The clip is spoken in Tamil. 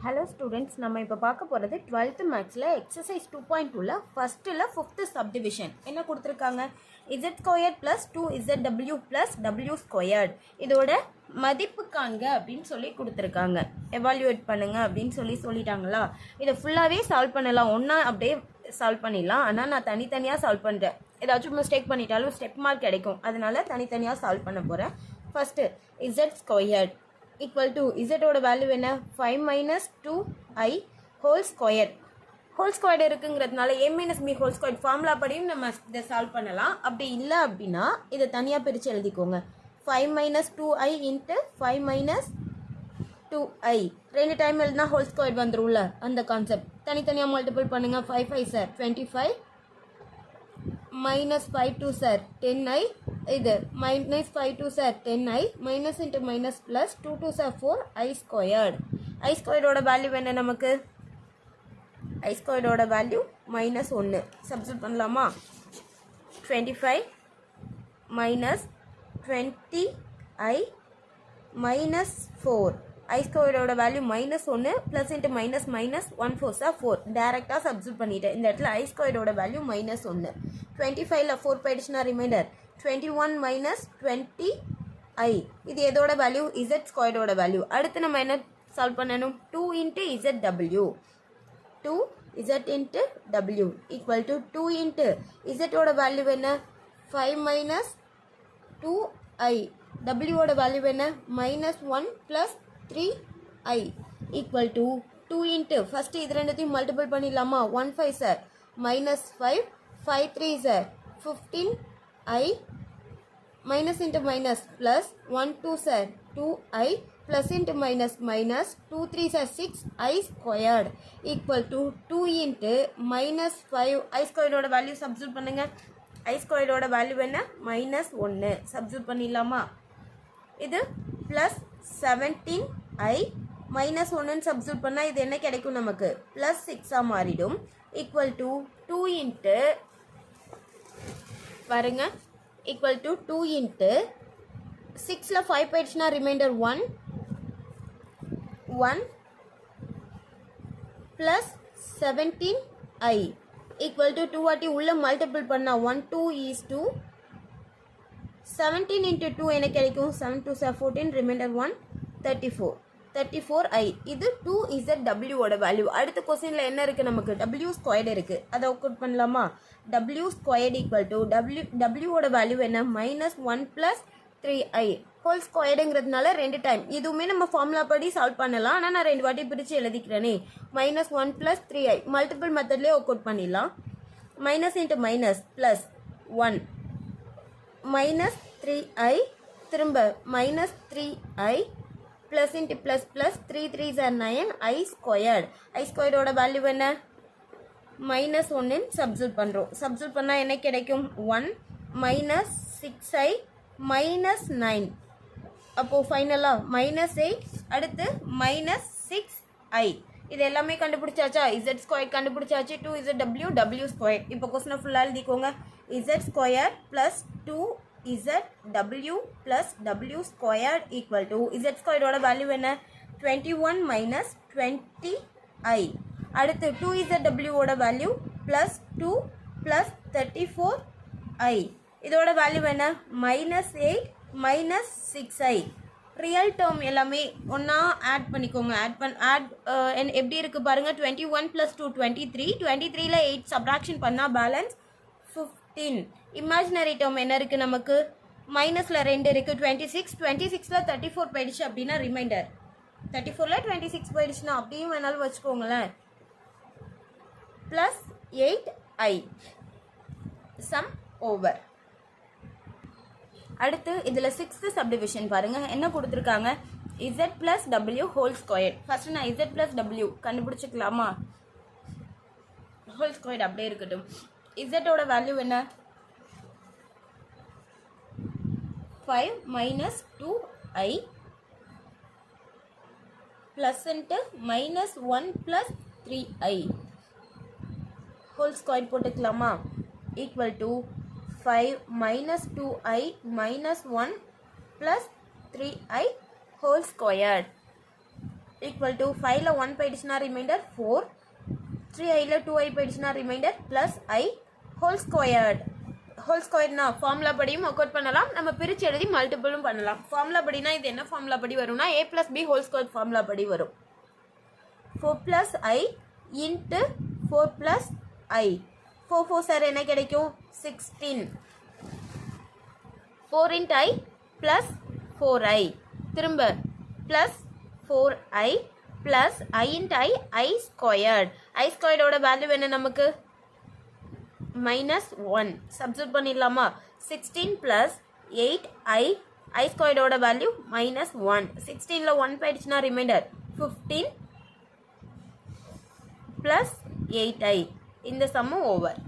Hello students, நம்ம இப்போ பார்க்க போகிறது 12th மேக்ஸில் எக்ஸசைஸ் 2.2ல ஃபஸ்ட்டில் 5th சப்டிவிஷன் என்ன கொடுத்துருக்காங்க z squared plus 2zw plus w squared இதோட மதிப்பு காண்க அப்படின்னு சொல்லி கொடுத்துருக்காங்க. எவாலுவேட் பண்ணுங்க அப்படின்னு சொல்லிட்டாங்களா. இதை ஃபுல்லாகவே சால்வ் பண்ணலாம், ஒன்றா அப்படியே சால்வ் பண்ணிடலாம். ஆனால் நான் தனித்தனியாக சால்வ் பண்ணுறேன். ஏதாச்சும் மிஸ்டேக் பண்ணிட்டாலும் ஸ்டெப் மார்க் கிடைக்கும், அதனால தனித்தனியாக சால்வ் பண்ண போகிறேன். First z squared equal to z ஓட வேல்யூ என்ன 5 minus 2i whole square. Whole squared இருக்குங்கிறதுனால a minus b whole square formula படியும் நம்ம இதை சால்வ் பண்ணலாம். அப்படி இல்லை அப்படின்னா இதை தனியாக பிரித்து எழுதிக்கோங்க. 5 minus 2i into 5 minus 2i ரெண்டு டைம் எழுதினா ஹோல் ஸ்கொயர்ட் வந்துரும்ல, அந்த கான்செப்ட். தனித்தனியாக மல்டிபிள் பண்ணுங்க. 5 5 சார் 25 minus 5 2 சார் 10i இது minus 5 2 sir 10i minus into minus plus 2 2 sir 4i squared. i squared ஓட வேல்யூ என்ன நமக்கு? i squared ஓட வேல்யூ minus 1. சப்ஸ்டிட்யூட் பண்ணலாமா? 25 minus 20i minus 4. i squared ஓட value minus 1 plus into minus minus 1 4 sir 4. டைரெக்டாக சப்ஸ்டிட்யூட் பண்ணிட்டேன். இந்த இடத்துல i squared ஓட வேல்யூ minus 1. 25ல 4 போயிடுச்சுன்னா ரிமைண்டர் 21 minus 20i. இது எதோட வேல்யூ? z ஸ்கொயர்ட் ஓட வேல்யூ. அடுத்து நம்ம என்ன சால்வ் பண்ணணும்? 2 into zw 2z into w equal to 2 into z ஓட வேல்யூ என்ன? 5 minus 2i. w ஓட வேல்யூ என்ன? minus 1 plus 3i equal to 2 into first இது ரெண்டுத்தையும் மல்டிபிள் பண்ணிடலாமா? 1 5 sir minus 5 5 3 sir 15i minus into minus plus 1 2 sir 2i plus into minus minus 2 3 sir 6i squared equal to 2 into minus 5 i squared ஓட வேல்யூ சப்ஸ்டிட்யூட் பண்ணுங்க. i squared ஓட வேல்யூ என்ன? minus 1. சப்ஸ்டிட்யூட் பண்ணிடலாமா? இது plus 17i minus 1 சப்ஸ்டிட்யூட் பண்ணால் இது என்ன கிடைக்கும் நமக்கு? plus 6 மாறிடும். equal to 2 into பாருங்க equal to 2 into 6ல 5 போயிடுச்சுன்னா reminder 1 plus 17i equal to 2 வாட்டி உள்ள மல்டிபிள் பண்ணா 1 2 is 2 17 into 2 என்ன கிடைக்கும்? 7 2 14 ரிமைண்டர் 1 34i. இது 2zw ஓட வேல்யூ. அடுத்த கொஸ்டின்ல என்ன இருக்கு நமக்கு? w ஸ்கொயர்ட் இருக்கு, அதை ஒர்க் பண்ணலாமா? w squared equal to w ஓட வேல்யூ என்ன? minus 1 plus 3i ஹோல் ஸ்கொயர்டுங்கிறதுனால ரெண்டு டைம் இதுவுமே நம்ம ஃபார்முலா படி சால்வ் பண்ணலாம். ஆனால் நான் ரெண்டு வாட்டி பிரித்து எழுதிக்கிறேனே. minus 1 plus 3i மல்டிபிள் மெத்தட்லேயே ஒர்க் அவுட் பண்ணிடலாம். Minus into minus plus 1 minus 3i திரும்ப minus 3i plus into plus plus 3 3s are 9 i squared. i squared ஓட வேல்யூ என்ன? minus 1 சப்ஸ்டிட்யூட் பண்ணுறோம். சப்ஸ்டிட்யூட் பண்ணால் என்ன கிடைக்கும்? 1 minus 6i minus 9. அப்போது ஃபைனலாக minus 8 அடுத்து minus 6i. இது எல்லாமே கண்டுபிடிச்சாச்சா? z ஸ்கொயர் கண்டுபிடிச்சாச்சு. 2zw w square. இப்போ கொஸ்டினை ஃபுல்லாக எழுதிக்கோங்க. z square plus 2zw plus w squared equal to z squared ஓட வேல்யூ என்ன? 21 minus 20i. அடுத்து 2zw ஓட வேல்யூ plus 2 plus 34i. இதோட வேல்யூ என்ன? minus 8 minus 6i. Real term எல்லாமே ஒன்றா ஆட் பண்ணிக்கோங்க. ஆட் எப்படி இருக்குது பாருங்கள். 21 plus 2 23. 23ல 8 சப்ராக்ஷன் பண்ணால் பேலன்ஸ் 15. இமேஜினரி டேர்ம் என்ன இருக்குது நமக்கு? மைனஸில் 2 இருக்குது. 26. 26ல 34 போயிடுச்சு அப்படின்னா ரிமைண்டர். 34ல 26 போயிடுச்சுன்னா அப்படியும் வேணாலும் வச்சுக்கோங்களேன். Plus 8i sum over. அடுத்து இதில் 6th சப்டிவிஷன் பாருங்கள். என்ன கொடுத்துருக்காங்க? z plus w whole square. First நான் z ப்ளஸ் w கண்டுபிடிச்சிக்கலாமா? ஹோல் ஸ்கொயர் அப்படியே இருக்கட்டும். z ஓட வேல்யூ என்ன? 5 minus 2i plus into minus 1 plus 3i whole square போட்டுக்கலாமா? equal to 5 minus 2i minus 1 plus 3i whole squared. Equal to 5ல் 1 போயிடுச்சுன்னா ரிமைண்டர் 4, 3iல் 2i போயிடுச்சுன்னா ரிமைண்டர் ப்ளஸ் i ஹோல் ஸ்கொயர்னா ஃபார்முலா படியும் ஒர்க் அவுட் பண்ணலாம், நம்ம பிரித்து எழுதி மல்டிபிளும் பண்ணலாம். ஃபார்முலா படினா இது என்ன ஃபார்முலா படி வரும்னா a + b whole square formula படி வரும். 4 + i இன்ட்டு 4 + i 4 4 சார் என்ன கிடைக்கும் 16. 4 × i ப்ளஸ் 4i திரும்ப plus 4i plus i × i squared. i ஸ்கொயர்டோட வேல்யூ என்ன நமக்கு -1 சப்ஸ்டிட்யூட் பண்ணிடலாமா. 16 + 8i i ஸ்கொயர்டோட வேல்யூ -1. 16ல் 1 போயிடுச்சுன்னா ரிமைண்டர் 15 + 8i. இந்த சம்மு ஓவர்.